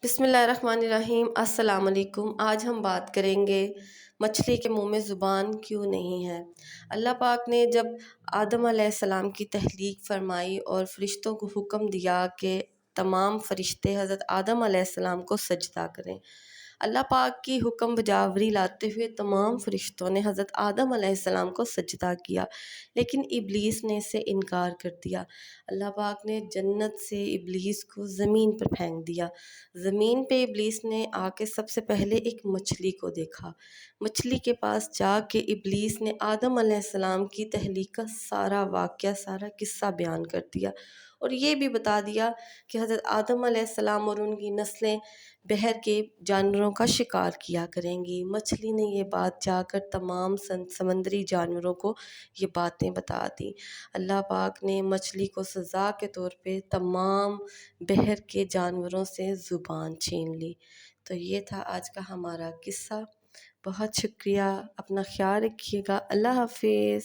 بسم اللہ الرحمن الرحیم۔ السلام علیکم۔ آج ہم بات کریں گے مچھلی کے منہ میں زبان کیوں نہیں ہے۔ اللہ پاک نے جب آدم علیہ السلام کی تخلیق فرمائی اور فرشتوں کو حکم دیا کہ تمام فرشتے حضرت آدم علیہ السلام کو سجدہ کریں، اللہ پاک کی حکم بجاوری لاتے ہوئے تمام فرشتوں نے حضرت آدم علیہ السلام کو سجدہ کیا، لیکن ابلیس نے اسے انکار کر دیا۔ اللہ پاک نے جنت سے ابلیس کو زمین پر پھینک دیا۔ زمین پہ ابلیس نے آ کے سب سے پہلے ایک مچھلی کو دیکھا۔ مچھلی کے پاس جا کے ابلیس نے آدم علیہ السلام کی تخلیق کا سارا واقعہ، سارا قصہ بیان کر دیا، اور یہ بھی بتا دیا کہ حضرت آدم علیہ السلام اور ان کی نسلیں بحر کے جانوروں کا شکار کیا کریں گی۔ مچھلی نے یہ بات جا کر تمام سمندری جانوروں کو یہ باتیں بتا دیں۔ اللہ پاک نے مچھلی کو سزا کے طور پہ تمام بحر کے جانوروں سے زبان چھین لی۔ تو یہ تھا آج کا ہمارا قصہ۔ بہت شکریہ، اپنا خیال رکھیے گا۔ اللہ حافظ۔